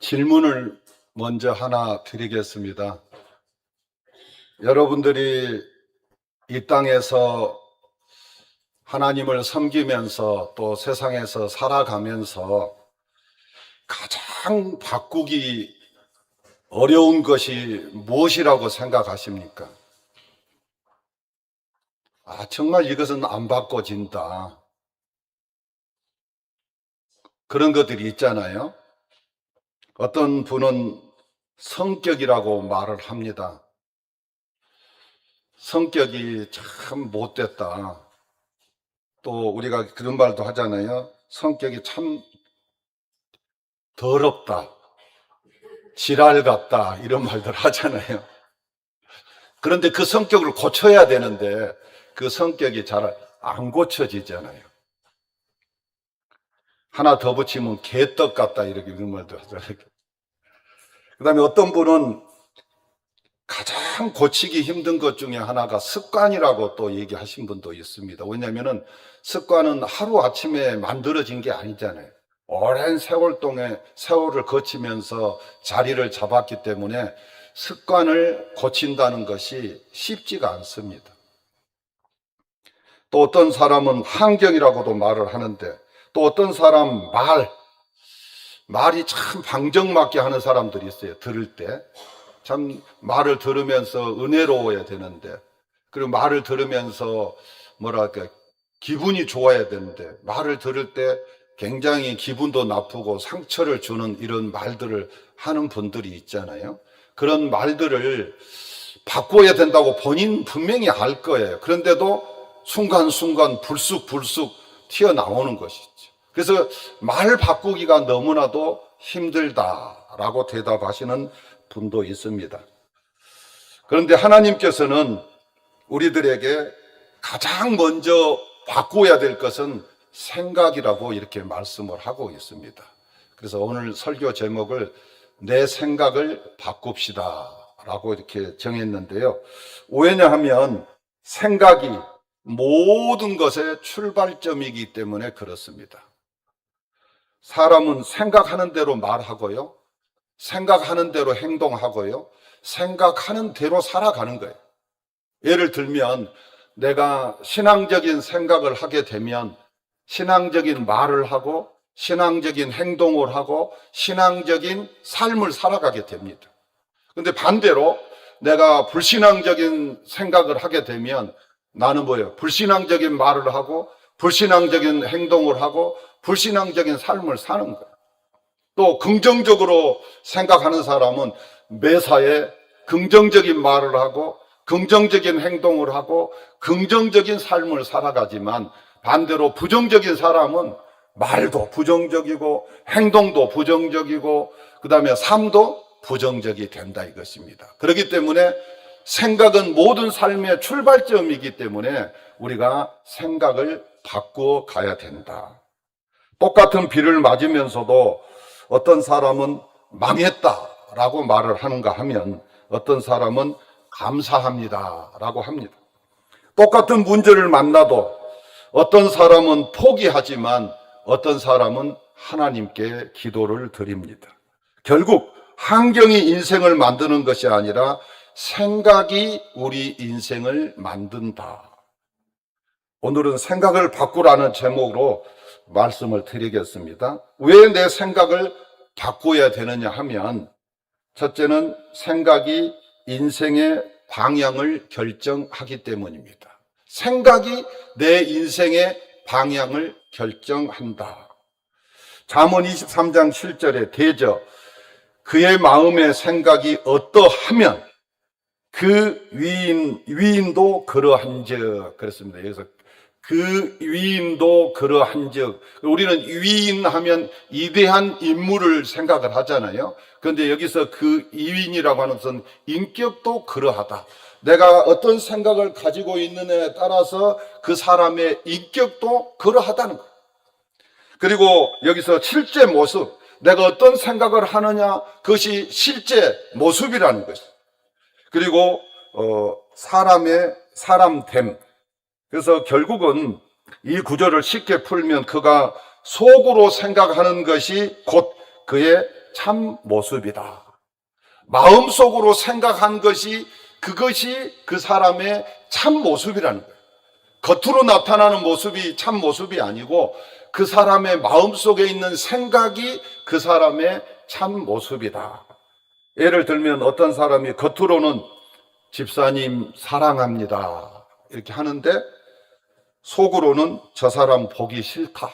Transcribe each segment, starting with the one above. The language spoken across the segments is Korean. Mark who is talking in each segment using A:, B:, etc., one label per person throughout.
A: 질문을 먼저 하나 드리겠습니다. 여러분들이 이 땅에서 하나님을 섬기면서 또 세상에서 살아가면서 가장 바꾸기 어려운 것이 무엇이라고 생각하십니까? 정말 이것은 안 바꿔진다. 그런 것들이 있잖아요. 어떤 분은 성격이라고 말을 합니다. 성격이 참 못됐다. 또 우리가 그런 말도 하잖아요. 성격이 참 더럽다. 지랄 같다. 이런 말들 하잖아요. 그런데 그 성격을 고쳐야 되는데 그 성격이 잘 안 고쳐지잖아요. 하나 더 붙이면 개떡 같다. 이렇게 이런 말도 하잖아요. 그 다음에 어떤 분은 가장 고치기 힘든 것 중에 하나가 습관이라고 또 얘기하신 분도 있습니다. 왜냐하면 습관은 하루아침에 만들어진 게 아니잖아요. 오랜 세월 동안 세월을 거치면서 자리를 잡았기 때문에 습관을 고친다는 것이 쉽지가 않습니다. 또 어떤 사람은 환경이라고도 말을 하는데, 또 어떤 사람 말이 참 방정맞게 하는 사람들이 있어요. 들을 때 참 말을 들으면서 은혜로워야 되는데, 그리고 말을 들으면서 뭐랄까 기분이 좋아야 되는데 말을 들을 때 굉장히 기분도 나쁘고 상처를 주는 이런 말들을 하는 분들이 있잖아요. 그런 말들을 바꿔야 된다고 본인 분명히 알 거예요. 그런데도 순간순간 불쑥 튀어나오는 것이죠. 그래서 말 바꾸기가 너무나도 힘들다라고 대답하시는 분도 있습니다. 그런데 하나님께서는 우리들에게 가장 먼저 바꿔야 될 것은 생각이라고 이렇게 말씀을 하고 있습니다. 그래서 오늘 설교 제목을 내 생각을 바꿉시다 라고 이렇게 정했는데요. 왜냐하면 생각이 모든 것의 출발점이기 때문에 그렇습니다. 사람은 생각하는 대로 말하고요, 생각하는 대로 행동하고요, 생각하는 대로 살아가는 거예요. 예를 들면 내가 신앙적인 생각을 하게 되면 신앙적인 말을 하고 신앙적인 행동을 하고 신앙적인 삶을 살아가게 됩니다. 그런데 반대로 내가 불신앙적인 생각을 하게 되면 나는 뭐예요? 불신앙적인 말을 하고 불신앙적인 행동을 하고 불신앙적인 삶을 사는 거예요. 또 긍정적으로 생각하는 사람은 매사에 긍정적인 말을 하고 긍정적인 행동을 하고 긍정적인 삶을 살아가지만, 반대로 부정적인 사람은 말도 부정적이고 행동도 부정적이고 그 다음에 삶도 부정적이 된다 이것입니다. 그렇기 때문에 생각은 모든 삶의 출발점이기 때문에 우리가 생각을 바꾸어 가야 된다. 똑같은 비를 맞으면서도 어떤 사람은 망했다라고 말을 하는가 하면 어떤 사람은 감사합니다라고 합니다. 똑같은 문제를 만나도 어떤 사람은 포기하지만 어떤 사람은 하나님께 기도를 드립니다. 결국 환경이 인생을 만드는 것이 아니라 생각이 우리 인생을 만든다. 오늘은 생각을 바꾸라는 제목으로 말씀을 드리겠습니다. 왜 내 생각을 바꿔야 되느냐 하면, 첫째는 생각이 인생의 방향을 결정하기 때문입니다. 생각이 내 인생의 방향을 결정한다. 잠언 23장 7절에 대저 그의 마음의 생각이 어떠하면 그 위인도 그러한즉, 그렇습니다. 여기서 그 위인도 그러한즉, 우리는 위인하면 이대한 인물을 생각을 하잖아요. 그런데 여기서 그 위인이라고 하는 것은 인격도 그러하다. 내가 어떤 생각을 가지고 있느냐에 따라서 그 사람의 인격도 그러하다는 거예요. 그리고 여기서 실제 모습, 내가 어떤 생각을 하느냐, 그것이 실제 모습이라는 것이죠. 그리고 사람의 사람됨. 그래서 결국은 이 구절을 쉽게 풀면 그가 속으로 생각하는 것이 곧 그의 참 모습이다. 마음속으로 생각한 것이 그것이 그 사람의 참 모습이라는 거예요. 겉으로 나타나는 모습이 참 모습이 아니고 그 사람의 마음속에 있는 생각이 그 사람의 참 모습이다. 예를 들면 어떤 사람이 겉으로는 집사님 사랑합니다 이렇게 하는데 속으로는 저 사람 보기 싫다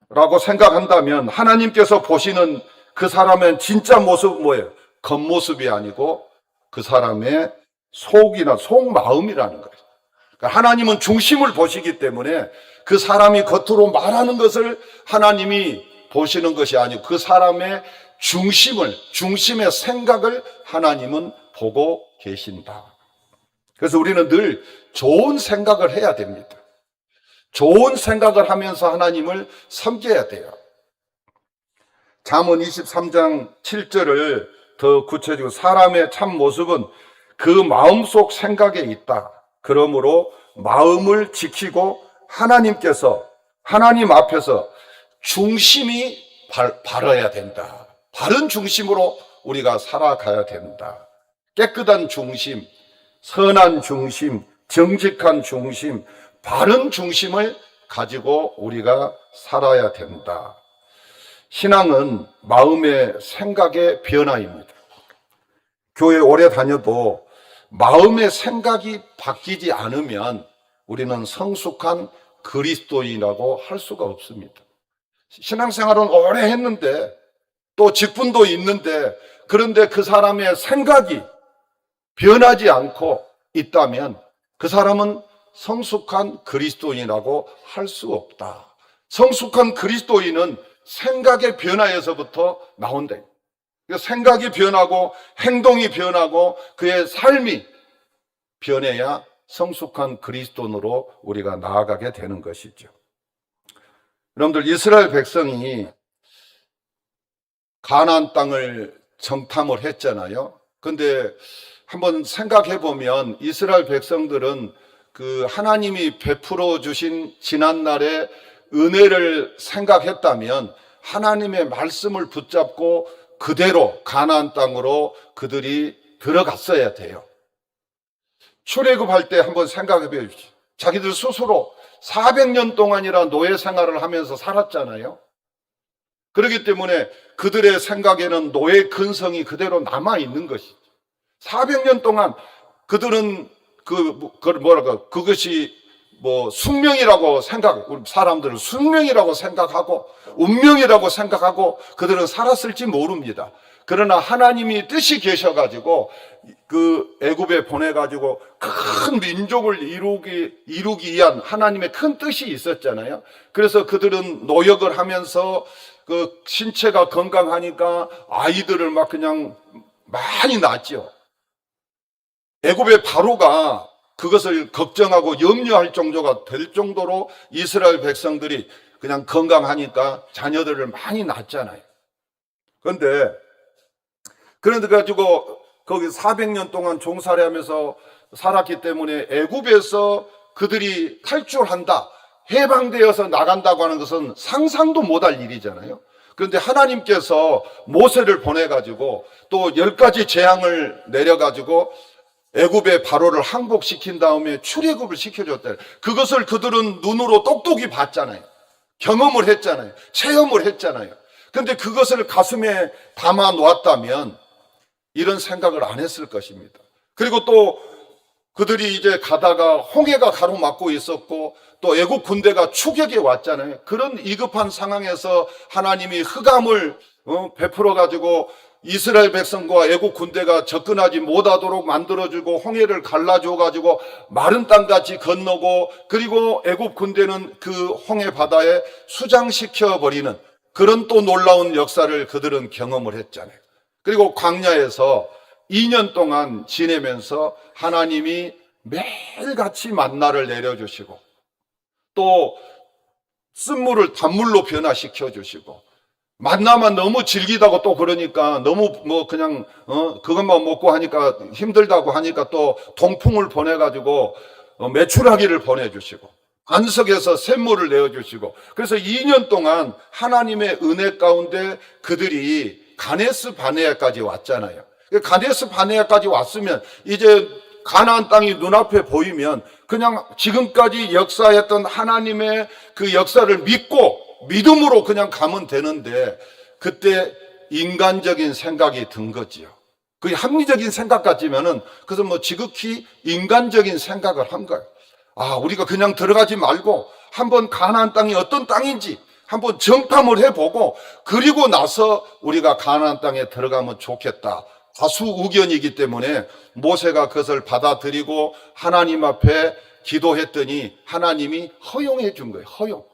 A: 라고 생각한다면 하나님께서 보시는 그 사람의 진짜 모습은 뭐예요? 겉모습이 아니고 그 사람의 속이나 속마음이라는 거예요. 그러니까 하나님은 중심을 보시기 때문에 그 사람이 겉으로 말하는 것을 하나님이 보시는 것이 아니고 그 사람의 중심의 생각을 하나님은 보고 계신다. 그래서 우리는 늘 좋은 생각을 해야 됩니다. 좋은 생각을 하면서 하나님을 섬겨야 돼요. 잠언 23장 7절을 더 구체적으로 사람의 참 모습은 그 마음속 생각에 있다. 그러므로 마음을 지키고 하나님 앞에서 중심이 바라야 된다. 바른 중심으로 우리가 살아가야 된다. 깨끗한 중심, 선한 중심, 정직한 중심, 바른 중심을 가지고 우리가 살아야 된다. 신앙은 마음의 생각의 변화입니다. 교회 오래 다녀도 마음의 생각이 바뀌지 않으면 우리는 성숙한 그리스도인이라고 할 수가 없습니다. 신앙생활은 오래 했는데 또 직분도 있는데 그런데 그 사람의 생각이 변하지 않고 있다면 그 사람은 성숙한 그리스도인이라고 할 수 없다. 성숙한 그리스도인은 생각의 변화에서부터 나온다. 생각이 변하고 행동이 변하고 그의 삶이 변해야 성숙한 그리스도인으로 우리가 나아가게 되는 것이죠. 여러분들 이스라엘 백성이 가나안 땅을 정탐을 했잖아요. 그런데 한번 생각해 보면 이스라엘 백성들은 그 하나님이 베풀어 주신 지난날의 은혜를 생각했다면 하나님의 말씀을 붙잡고 그대로 가나안 땅으로 그들이 들어갔어야 돼요. 출애굽할 때 한번 생각해 보십시오. 자기들 스스로 400년 동안이나 노예 생활을 하면서 살았잖아요. 그렇기 때문에 그들의 생각에는 노예 근성이 그대로 남아 있는 것이죠. 400년 동안 그들은 그것이 숙명이라고 우리 사람들은 숙명이라고 생각하고 운명이라고 생각하고 그들은 살았을지 모릅니다. 그러나 하나님이 뜻이 계셔가지고 그 애굽에 보내가지고 큰 민족을 이루기 위한 하나님의 큰 뜻이 있었잖아요. 그래서 그들은 노역을 하면서 그 신체가 건강하니까 아이들을 막 그냥 많이 낳았죠. 애굽의 바로가 그것을 걱정하고 염려할 정도가 될 정도로 이스라엘 백성들이 그냥 건강하니까 자녀들을 많이 낳았잖아요. 그런데 가지고 거기 400년 동안 종살이 하면서 살았기 때문에 애굽에서 그들이 탈출한다, 해방되어서 나간다고 하는 것은 상상도 못할 일이잖아요. 그런데 하나님께서 모세를 보내가지고 또 10가지 재앙을 내려가지고 애굽의 바로를 항복시킨 다음에 출애굽을 시켜줬다. 그것을 그들은 눈으로 똑똑히 봤잖아요. 경험을 했잖아요. 체험을 했잖아요. 그런데 그것을 가슴에 담아 놓았다면 이런 생각을 안 했을 것입니다. 그리고 또 그들이 이제 가다가 홍해가 가로막고 있었고 또 애국 군대가 추격해 왔잖아요. 그런 위급한 상황에서 하나님이 흑암을 베풀어 가지고 이스라엘 백성과 애국 군대가 접근하지 못하도록 만들어주고 홍해를 갈라줘 가지고 마른 땅같이 건너고 그리고 애국 군대는 그 홍해 바다에 수장시켜 버리는 그런 또 놀라운 역사를 그들은 경험을 했잖아요. 그리고 광야에서 2년 동안 지내면서 하나님이 매일같이 만나를 내려주시고 또 쓴물을 단물로 변화시켜 주시고 만나만 너무 질기다고 또 그러니까 너무 그냥 그것만 먹고 하니까 힘들다고 하니까 또 동풍을 보내가지고 메추라기를 보내주시고 안석에서 샘물을 내어주시고, 그래서 2년 동안 하나님의 은혜 가운데 그들이 가데스 바네아까지 왔잖아요. 가데스 바네아까지 왔으면 이제 가나안 땅이 눈앞에 보이면 그냥 지금까지 역사했던 하나님의 그 역사를 믿고 믿음으로 그냥 가면 되는데, 그때 인간적인 생각이 든 거지요. 그게 합리적인 생각 같지만은, 그래서 뭐 지극히 인간적인 생각을 한 거예요. 아, 우리가 그냥 들어가지 말고 한번 가나안 땅이 어떤 땅인지 한번 정탐을 해보고, 그리고 나서 우리가 가나안 땅에 들어가면 좋겠다. 다수 의견이기 때문에 모세가 그것을 받아들이고 하나님 앞에 기도했더니 하나님이 허용해 준 거예요. 허용.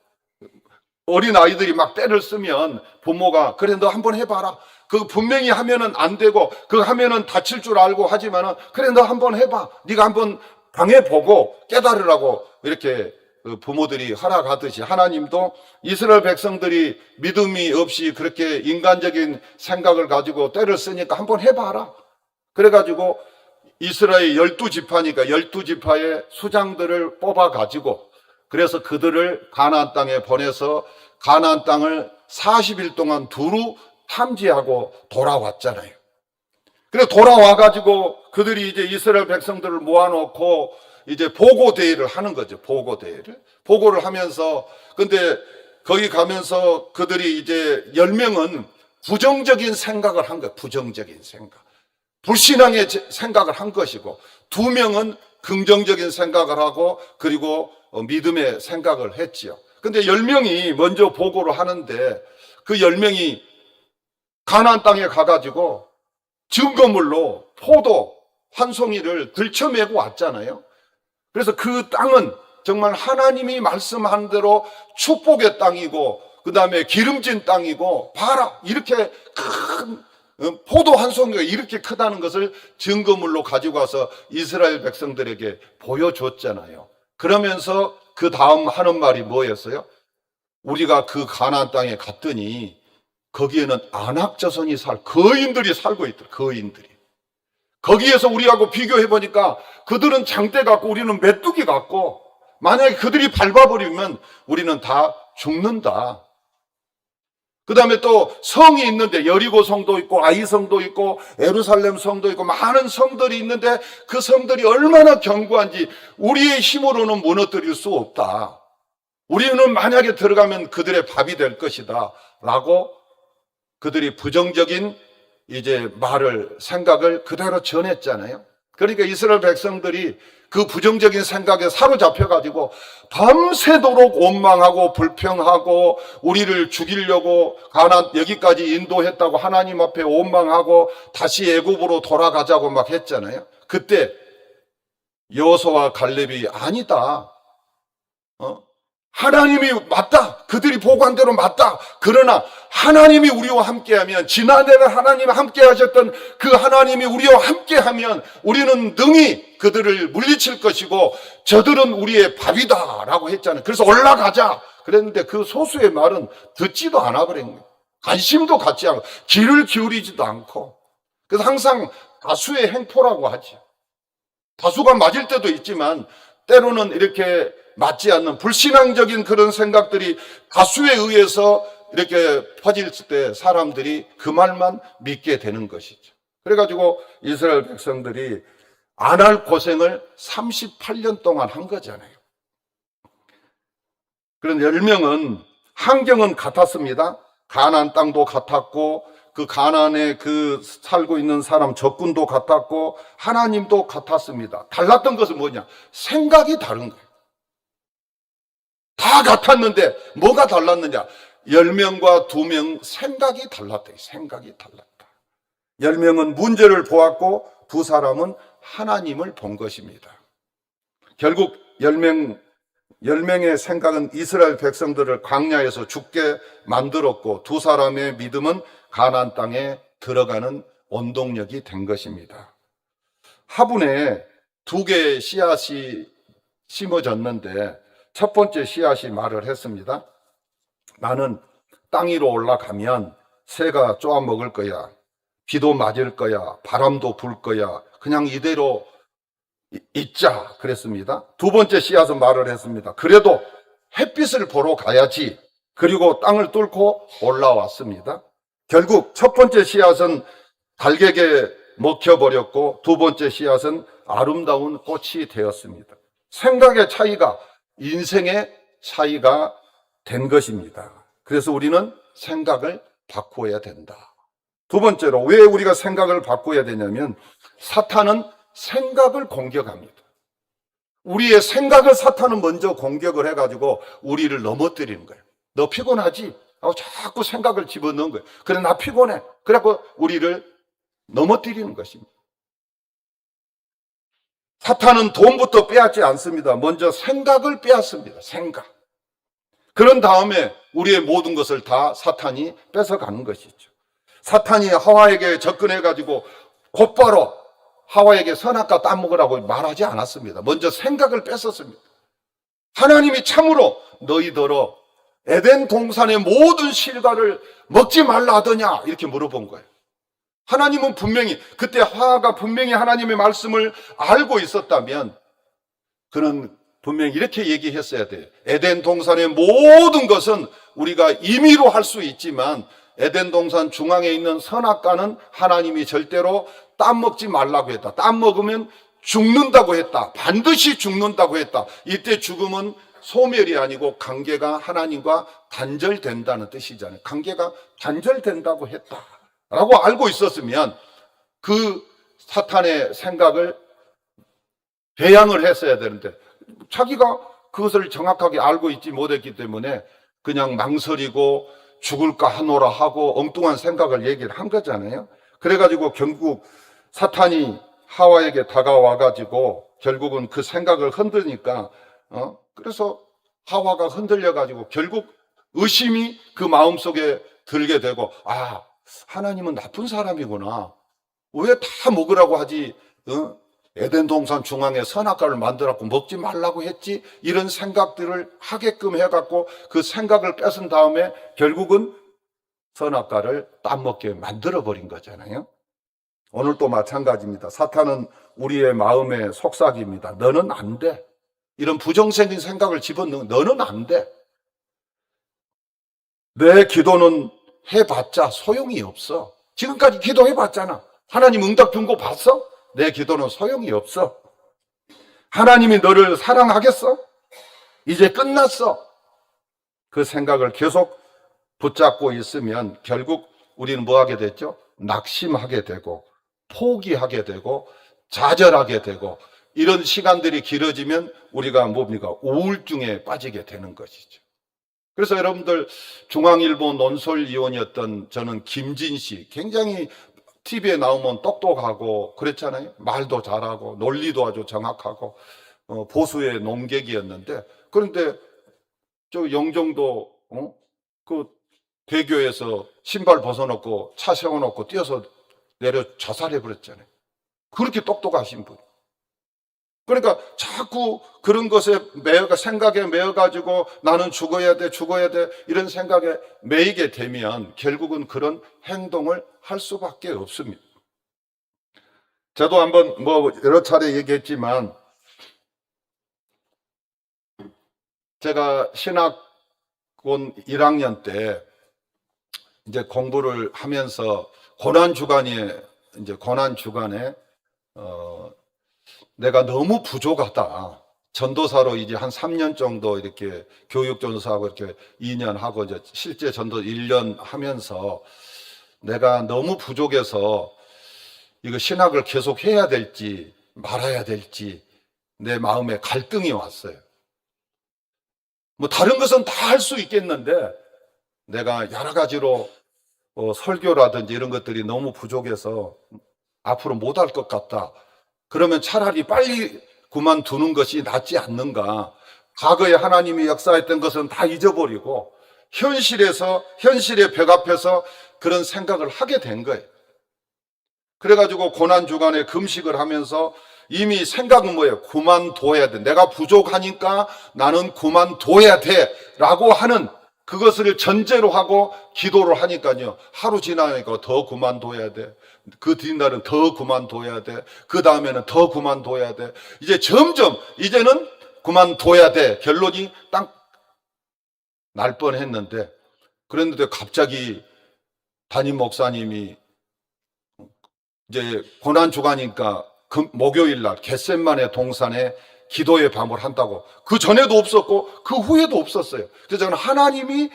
A: 어린 아이들이 막 때를 쓰면 부모가 그래 너 한번 해봐라. 그 분명히 하면은 안 되고 그거 하면은 다칠 줄 알고 하지만은 그래 너 한번 해봐. 네가 한번 당해보고 깨달으라고 이렇게 부모들이 허락하듯이 하나님도 이스라엘 백성들이 믿음이 없이 그렇게 인간적인 생각을 가지고 때를 쓰니까 한번 해봐라. 그래가지고 이스라엘 12지파니까 12지파의 수장들을 뽑아가지고, 그래서 그들을 가나안 땅에 보내서 가나안 땅을 40일 동안 두루 탐지하고 돌아왔잖아요. 그래서 돌아와가지고 그들이 이제 이스라엘 백성들을 모아놓고 이제 보고대회를 하는 거죠. 보고대회를. 보고를 하면서, 근데 거기 가면서 그들이 이제 10명은 부정적인 생각을 한 거예요. 부정적인 생각. 불신앙의 생각을 한 것이고, 2명은 긍정적인 생각을 하고, 그리고 믿음의 생각을 했지요. 근데 10명이 먼저 보고를 하는데, 그 10명이 가나안 땅에 가가지고 증거물로 포도 한 송이를 들쳐매고 왔잖아요. 그래서 그 땅은 정말 하나님이 말씀한 대로 축복의 땅이고, 그 다음에 기름진 땅이고, 봐라 이렇게 큰 포도 한 송이가 이렇게 크다는 것을 증거물로 가지고 와서 이스라엘 백성들에게 보여줬잖아요. 그러면서 그 다음 하는 말이 뭐였어요? 우리가 그 가나안 땅에 갔더니 거기에는 안악 자손이 거인들이 살고 있더라. 거인들이. 거기에서 우리하고 비교해 보니까 그들은 장대 같고 우리는 메뚜기 같고, 만약에 그들이 밟아버리면 우리는 다 죽는다. 그 다음에 또 성이 있는데 여리고 성도 있고 아이 성도 있고 예루살렘 성도 있고 많은 성들이 있는데 그 성들이 얼마나 견고한지 우리의 힘으로는 무너뜨릴 수 없다. 우리는 만약에 들어가면 그들의 밥이 될 것이다 라고 그들이 부정적인 이제 생각을 그대로 전했잖아요. 그러니까 이스라엘 백성들이 그 부정적인 생각에 사로잡혀가지고 밤새도록 원망하고 불평하고 우리를 죽이려고 가나안 여기까지 인도했다고 하나님 앞에 원망하고 다시 애굽으로 돌아가자고 막 했잖아요. 그때 여호수아와 갈렙이 아니다. 하나님이 맞다. 그들이 보고한 대로 맞다. 그러나 하나님이 우리와 함께하면, 지난해는 하나님이 함께하셨던 그 하나님이 우리와 함께하면 우리는 능히 그들을 물리칠 것이고 저들은 우리의 밥이다 라고 했잖아요. 그래서 올라가자 그랬는데 그 소수의 말은 듣지도 않아 버린 거예요. 관심도 갖지 않고 귀를 기울이지도 않고. 그래서 항상 다수의 행포라고 하죠. 다수가 맞을 때도 있지만 때로는 이렇게 맞지 않는 불신앙적인 그런 생각들이 다수에 의해서 이렇게 퍼질 때 사람들이 그 말만 믿게 되는 것이죠. 그래가지고 이스라엘 백성들이 안 할 고생을 38년 동안 한 거잖아요. 그런 10명은 환경은 같았습니다. 가나안 땅도 같았고 그 가나안에 그 살고 있는 사람 적군도 같았고 하나님도 같았습니다. 달랐던 것은 뭐냐? 생각이 다른 거예요. 다 같았는데 뭐가 달랐느냐? 10명과 2명 생각이 달랐다. 생각이 달랐다. 10명은 문제를 보았고 2사람은 하나님을 본 것입니다. 결국 10명의 생각은 이스라엘 백성들을 광야에서 죽게 만들었고 2사람의 믿음은 가나안 땅에 들어가는 원동력이 된 것입니다. 화분에 2개의 씨앗이 심어졌는데 첫 번째 씨앗이 말을 했습니다. 나는 땅 위로 올라가면 새가 쪼아 먹을 거야. 비도 맞을 거야. 바람도 불 거야. 그냥 이대로 있자 그랬습니다. 두 번째 씨앗은 말을 했습니다. 그래도 햇빛을 보러 가야지. 그리고 땅을 뚫고 올라왔습니다. 결국 첫 번째 씨앗은 달걀에 먹혀버렸고 두 번째 씨앗은 아름다운 꽃이 되었습니다. 생각의 차이가 인생의 차이가 된 것입니다. 그래서 우리는 생각을 바꾸어야 된다. 두 번째로 왜 우리가 생각을 바꿔야 되냐면 사탄은 생각을 공격합니다. 우리의 생각을 사탄은 먼저 공격을 해가지고 우리를 넘어뜨리는 거예요. 너 피곤하지? 하고 자꾸 생각을 집어넣은 거예요. 그래 나 피곤해. 그래갖고 우리를 넘어뜨리는 것입니다. 사탄은 돈부터 빼앗지 않습니다. 먼저 생각을 빼앗습니다. 생각. 그런 다음에 우리의 모든 것을 다 사탄이 뺏어가는 것이죠. 사탄이 하와에게 접근해가지고 곧바로 하와에게 선악과 따먹으라고 말하지 않았습니다. 먼저 생각을 뺏었습니다. 하나님이 참으로 너희더러 에덴 동산의 모든 실과를 먹지 말라 하더냐 이렇게 물어본 거예요. 하나님은 분명히 그때 하와가 분명히 하나님의 말씀을 알고 있었다면 그는 분명히 이렇게 얘기했어야 돼요. 에덴 동산의 모든 것은 우리가 임의로 할 수 있지만 에덴 동산 중앙에 있는 선악과는 하나님이 절대로 따먹지 말라고 했다. 따먹으면 죽는다고 했다. 반드시 죽는다고 했다. 이때 죽음은 소멸이 아니고 관계가 하나님과 단절된다는 뜻이잖아요. 관계가 단절된다고 했다 라고 알고 있었으면 그 사탄의 생각을 배양을 했어야 되는데 자기가 그것을 정확하게 알고 있지 못했기 때문에 그냥 망설이고 죽을까 하노라 하고 엉뚱한 생각을 얘기를 한 거잖아요. 그래가지고 결국 사탄이 하와에게 다가와가지고 결국은 그 생각을 흔드니까 그래서 하와가 흔들려가지고 결국 의심이 그 마음속에 들게 되고 하나님은 나쁜 사람이구나. 왜 다 먹으라고 하지? 에덴 동산 중앙에 선악과를 만들었고 먹지 말라고 했지? 이런 생각들을 하게끔 해갖고 그 생각을 뺏은 다음에 결국은 선악과를 따먹게 만들어버린 거잖아요. 오늘도 마찬가지입니다. 사탄은 우리의 마음의 속삭입니다. 너는 안 돼. 이런 부정적인 생각을 집어넣는 너는 안 돼. 내 기도는 해봤자 소용이 없어. 지금까지 기도해봤잖아. 하나님 응답 준 거 봤어? 내 기도는 소용이 없어. 하나님이 너를 사랑하겠어? 이제 끝났어. 그 생각을 계속 붙잡고 있으면 결국 우리는 뭐 하게 됐죠? 낙심하게 되고 포기하게 되고 좌절하게 되고 이런 시간들이 길어지면 우리가 뭡니까? 우울증에 빠지게 되는 것이죠. 그래서 여러분들 중앙일보 논설위원이었던 저는 김진 씨 굉장히 TV에 나오면 똑똑하고 그랬잖아요. 말도 잘하고 논리도 아주 정확하고 보수의 논객이었는데 그런데 저 영종도 그 대교에서 신발 벗어놓고 차 세워놓고 뛰어서 내려 자살해 버렸잖아요. 그렇게 똑똑하신 분. 그러니까 자꾸 그런 것에 생각에 매여가지고 나는 죽어야 돼 이런 생각에 매이게 되면 결국은 그런 행동을 할 수밖에 없습니다. 저도 한번 여러 차례 얘기했지만 제가 신학원 1학년 때 이제 공부를 하면서 고난주간에 내가 너무 부족하다. 전도사로 이제 한 3년 정도 이렇게 교육 전도사하고 이렇게 2년 하고 이제 실제 전도 1년 하면서 내가 너무 부족해서 이거 신학을 계속 해야 될지 말아야 될지 내 마음에 갈등이 왔어요. 다른 것은 다 할 수 있겠는데 내가 여러 가지로 설교라든지 이런 것들이 너무 부족해서 앞으로 못 할 것 같다. 그러면 차라리 빨리 그만두는 것이 낫지 않는가. 과거에 하나님이 역사했던 것은 다 잊어버리고 현실의 벽 앞에서 그런 생각을 하게 된 거예요. 그래가지고 고난주간에 금식을 하면서 이미 생각은 뭐예요? 그만둬야 돼. 내가 부족하니까 나는 그만둬야 돼 라고 하는 그것을 전제로 하고 기도를 하니까요. 하루 지나니까 더 그만둬야 돼. 그 뒷날은 더 그만둬야 돼. 그 다음에는 더 그만둬야 돼. 이제 점점 이제는 그만둬야 돼. 결론이 딱 날 뻔했는데, 그랬는데 갑자기 담임 목사님이 이제 고난 주가니까 목요일 날 겟셋마네 동산에 기도의 밤을 한다고. 그 전에도 없었고 그 후에도 없었어요. 그래서 저는 하나님이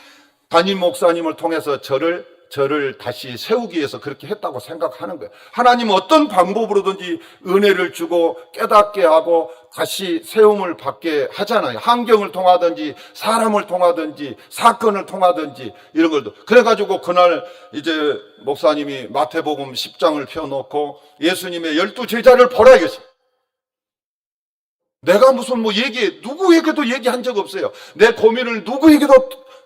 A: 담임 목사님을 통해서 저를 다시 세우기 위해서 그렇게 했다고 생각하는 거예요. 하나님은 어떤 방법으로든지 은혜를 주고 깨닫게 하고 다시 세움을 받게 하잖아요. 환경을 통하든지 사람을 통하든지 사건을 통하든지 이런 걸도. 그래가지고 그날 이제 목사님이 마태복음 10장을 펴놓고 예수님의 12제자를 보라 이것이. 내가 무슨 누구에게도 얘기한 적 없어요. 내 고민을 누구에게도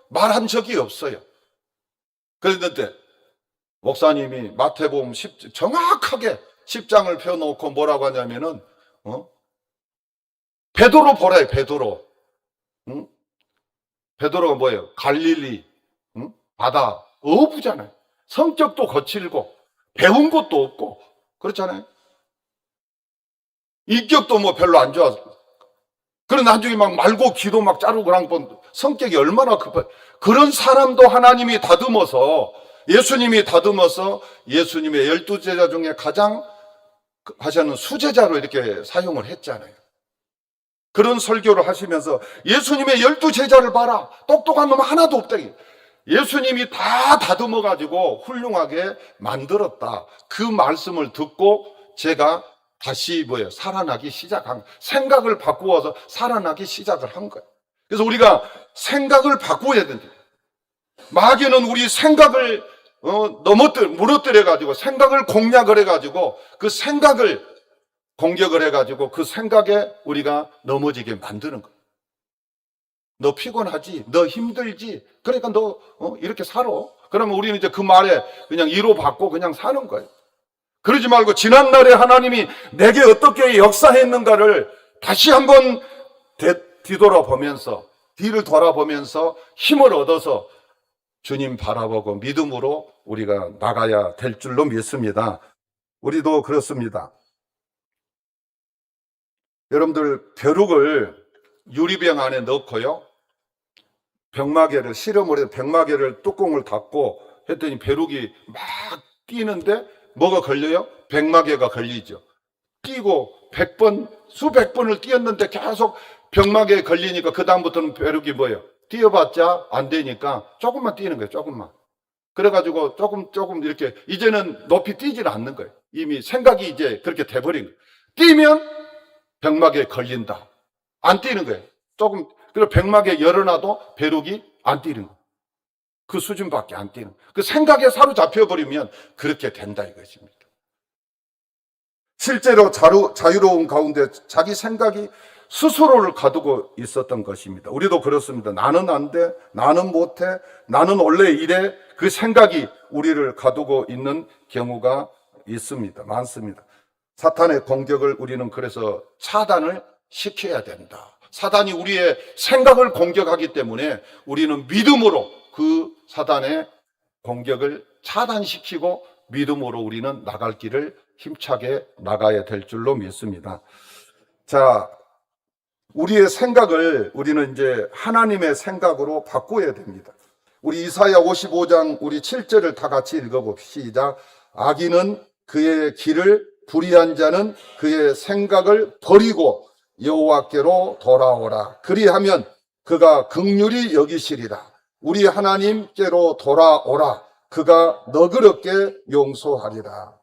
A: 말한 적이 없어요. 그랬는데 목사님이 마태복음 정확하게 10장을 펴놓고 뭐라고 하냐면은 베드로 보라요. 베드로. 응? 베드로가 뭐예요? 갈릴리 바다 어부잖아요. 성격도 거칠고 배운 것도 없고 그렇잖아요. 인격도 별로 안 좋아서. 그런 나중에 막 말고 기도 막 자르고 그런 건 성격이 얼마나 급해. 그런 사람도 하나님이 다듬어서 예수님이 다듬어서 예수님의 12제자 중에 가장 하시는 수제자로 이렇게 사용을 했잖아요. 그런 설교를 하시면서 예수님의 12제자를 봐라. 똑똑한 놈 하나도 없다. 예수님이 다 다듬어가지고 훌륭하게 만들었다. 그 말씀을 듣고 제가 다시 살아나기 시작한 거예요. 생각을 바꾸어서 살아나기 시작을 한 거예요. 그래서 우리가 생각을 바꾸어야 된다. 마귀는 우리 생각을 무너뜨려가지고 생각을 공략을 해가지고 그 생각을 공격을 해가지고 그 생각에 우리가 넘어지게 만드는 거예요. 너 피곤하지? 너 힘들지? 그러니까 너 이렇게 살아. 그러면 우리는 이제 그 말에 그냥 위로받고 그냥 사는 거예요. 그러지 말고 지난날에 하나님이 내게 어떻게 역사했는가를 다시 한번 뒤돌아보면서 뒤를 돌아보면서 힘을 얻어서 주님 바라보고 믿음으로 우리가 나가야 될 줄로 믿습니다. 우리도 그렇습니다. 여러분들 벼룩을 유리병 안에 넣고요. 병마개를 실험을 해서 병마개를 뚜껑을 닫고 했더니 벼룩이 막 뛰는데 뭐가 걸려요? 병마개가 걸리죠. 뛰고 100번, 수백 번을 뛰었는데 계속 병마개에 걸리니까 그 다음부터는 벼룩이 뭐예요? 뛰어봤자 안 되니까 조금만 뛰는 거예요. 조금만. 그래가지고 조금 이렇게 이제는 높이 뛰지는 않는 거예요. 이미 생각이 이제 그렇게 돼버린 거예요. 뛰면 병마개에 걸린다. 안 뛰는 거예요. 그리고 병마개 열어놔도 벼룩이 안 뛰는 거예요. 그 수준밖에 안 뛰는 거예요. 그 생각에 사로잡혀버리면 그렇게 된다 이것입니다. 실제로 자유로운 가운데 자기 생각이 스스로를 가두고 있었던 것입니다. 우리도 그렇습니다. 나는 안 돼, 나는 못해, 나는 원래 이래. 그 생각이 우리를 가두고 있는 경우가 있습니다. 많습니다. 사탄의 공격을 우리는 그래서 차단을 시켜야 된다. 사단이 우리의 생각을 공격하기 때문에 우리는 믿음으로 그 사단의 공격을 차단시키고 믿음으로 우리는 나갈 길을 힘차게 나가야 될 줄로 믿습니다. 자, 우리의 생각을 우리는 이제 하나님의 생각으로 바꾸어야 됩니다. 우리 이사야 55장 우리 7절을 다 같이 읽어봅시다. 악인은 그의 길을 불의한 자는 그의 생각을 버리고 여호와께로 돌아오라. 그리하면 그가 긍휼히 여기시리라. 우리 하나님께로 돌아오라. 그가 너그럽게 용서하리라.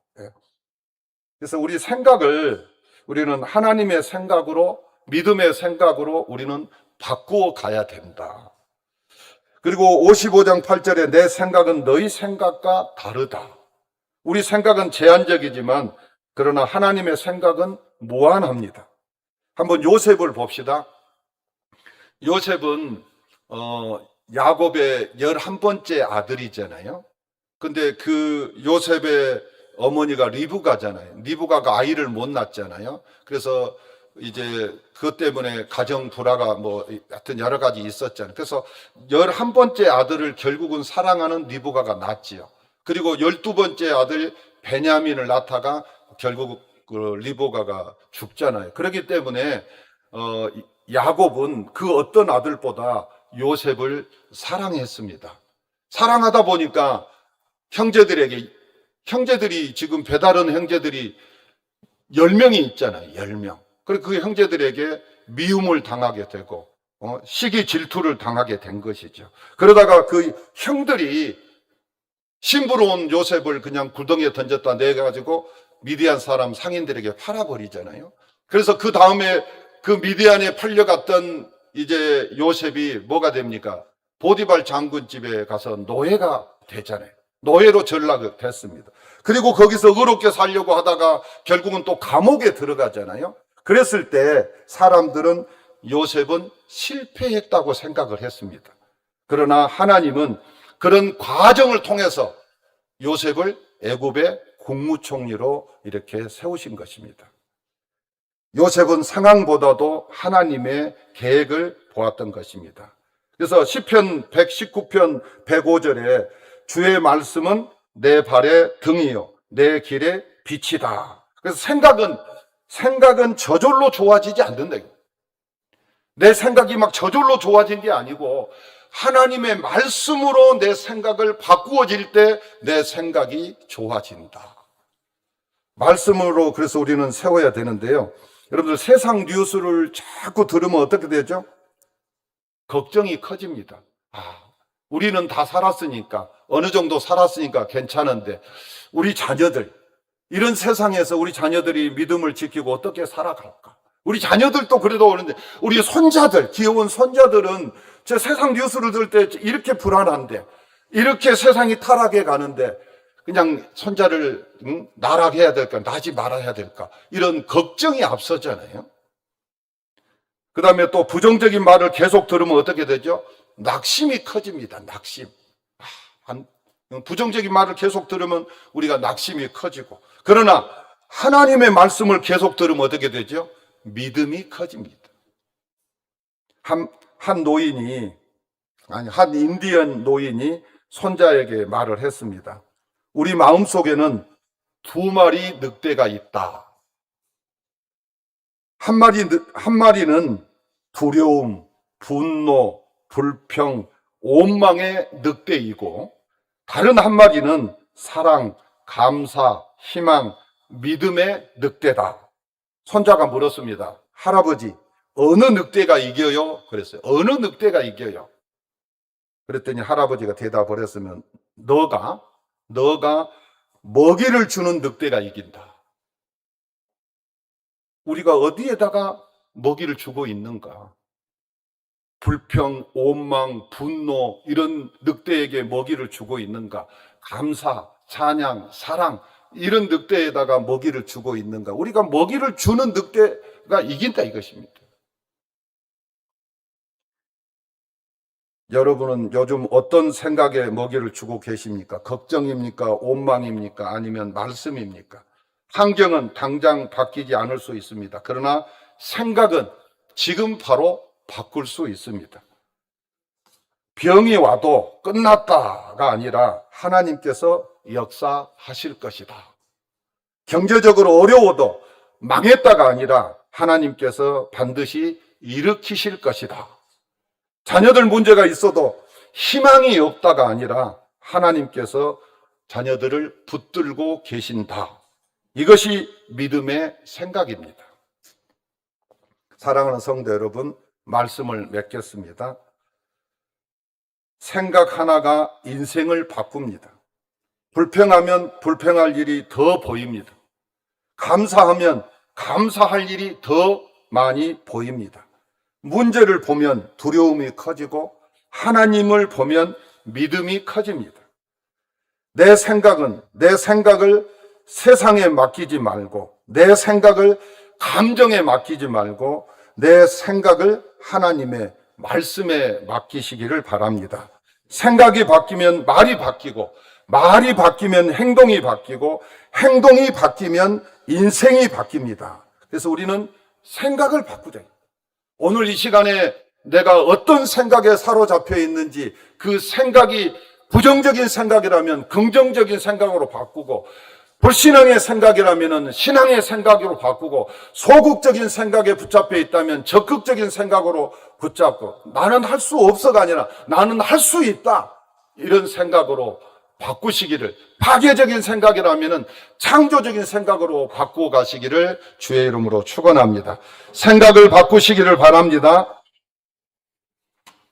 A: 그래서 우리 생각을 우리는 하나님의 생각으로 믿음의 생각으로 우리는 바꾸어 가야 된다. 그리고 55장 8절에 내 생각은 너희 생각과 다르다. 우리 생각은 제한적이지만 그러나 하나님의 생각은 무한합니다. 한번 요셉을 봅시다. 요셉은 야곱의 11번째 아들이잖아요. 근데 그 요셉의 어머니가 리브가잖아요. 리브가가 아이를 못 낳잖아요. 그래서 이제 그것 때문에 가정 불화가 뭐 하여튼 여러 가지 있었잖아요. 그래서 11번째 아들을 결국은 사랑하는 리브가가 낳지요. 그리고 12번째 아들 베냐민을 낳다가 결국 그 리브가가 죽잖아요. 그렇기 때문에 야곱은 그 어떤 아들보다 요셉을 사랑했습니다. 사랑하다 보니까 형제들이 지금 배다른 형제들이 10명이 있잖아요. 10명. 그리고 그 형제들에게 미움을 당하게 되고 시기 질투를 당하게 된 것이죠. 그러다가 그 형들이 심부러운 요셉을 그냥 구덩이에 던졌다 내가지고 미디안 사람 상인들에게 팔아버리잖아요. 그래서 그 다음에 그 미디안에 팔려갔던 이제 요셉이 뭐가 됩니까? 보디발 장군 집에 가서 노예가 되잖아요. 노예로 전락됐습니다. 그리고 거기서 의롭게 살려고 하다가 결국은 또 감옥에 들어가잖아요. 그랬을 때 사람들은 요셉은 실패했다고 생각을 했습니다. 그러나 하나님은 그런 과정을 통해서 요셉을 애굽의 국무총리로 이렇게 세우신 것입니다. 요셉은 상황보다도 하나님의 계획을 보았던 것입니다. 그래서 시편 119편 105절에 주의 말씀은 내 발의 등이요 내 길의 빛이다. 그래서 생각은 저절로 좋아지지 않는다. 내 생각이 막 저절로 좋아진 게 아니고 하나님의 말씀으로 내 생각을 바꾸어질 때 내 생각이 좋아진다. 말씀으로 그래서 우리는 세워야 되는데요. 여러분들 세상 뉴스를 자꾸 들으면 어떻게 되죠? 걱정이 커집니다. 우리는 다 살았으니까 어느 정도 살았으니까 괜찮은데 우리 자녀들 이런 세상에서 우리 자녀들이 믿음을 지키고 어떻게 살아갈까? 우리 자녀들도 그래도 오는데 우리 손자들 귀여운 손자들은 저 세상 뉴스를 들을 때 이렇게 불안한데 이렇게 세상이 타락해 가는데 그냥 손자를 나락해야 될까 나지 말아야 될까 이런 걱정이 앞서잖아요. 그 다음에 또 부정적인 말을 계속 들으면 어떻게 되죠? 낙심이 커집니다. 낙심. 부정적인 말을 계속 들으면 우리가 낙심이 커지고 그러나 하나님의 말씀을 계속 들으면 어떻게 되죠? 믿음이 커집니다. 한 인디언 노인이 손자에게 말을 했습니다. 우리 마음속에는 2마리 늑대가 있다. 한 마리는 두려움, 분노, 불평, 원망의 늑대이고 다른 한 마리는 사랑, 감사, 희망, 믿음의 늑대다. 손자가 물었습니다. 할아버지, 어느 늑대가 이겨요? 그랬어요. 어느 늑대가 이겨요? 그랬더니 할아버지가 대답을 했으면 너가 먹이를 주는 늑대가 이긴다. 우리가 어디에다가 먹이를 주고 있는가? 불평, 원망, 분노 이런 늑대에게 먹이를 주고 있는가? 감사, 찬양, 사랑 이런 늑대에다가 먹이를 주고 있는가? 우리가 먹이를 주는 늑대가 이긴다 이것입니다. 여러분은 요즘 어떤 생각에 먹이를 주고 계십니까? 걱정입니까? 원망입니까? 아니면 말씀입니까? 환경은 당장 바뀌지 않을 수 있습니다. 그러나 생각은 지금 바로 바꿀 수 있습니다. 병이 와도 끝났다가 아니라 하나님께서 역사하실 것이다. 경제적으로 어려워도 망했다가 아니라 하나님께서 반드시 일으키실 것이다. 자녀들 문제가 있어도 희망이 없다가 아니라 하나님께서 자녀들을 붙들고 계신다. 이것이 믿음의 생각입니다. 사랑하는 성도 여러분, 말씀을 맺겠습니다. 생각 하나가 인생을 바꿉니다. 불평하면 불평할 일이 더 보입니다. 감사하면 감사할 일이 더 많이 보입니다. 문제를 보면 두려움이 커지고 하나님을 보면 믿음이 커집니다. 내 생각을 세상에 맡기지 말고 내 생각을 감정에 맡기지 말고 내 생각을 하나님의 말씀에 맡기시기를 바랍니다. 생각이 바뀌면 말이 바뀌고 말이 바뀌면 행동이 바뀌고 행동이 바뀌면 인생이 바뀝니다. 그래서 우리는 생각을 바꾸자. 오늘 이 시간에 내가 어떤 생각에 사로잡혀 있는지 그 생각이 부정적인 생각이라면 긍정적인 생각으로 바꾸고, 불신앙의 생각이라면 신앙의 생각으로 바꾸고, 소극적인 생각에 붙잡혀 있다면 적극적인 생각으로 붙잡고, 나는 할 수 없어가 아니라 나는 할 수 있다, 이런 생각으로 바꾸시기를, 파괴적인 생각이라면 창조적인 생각으로 바꾸어 가시기를 주의 이름으로 축원합니다. 생각을 바꾸시기를 바랍니다.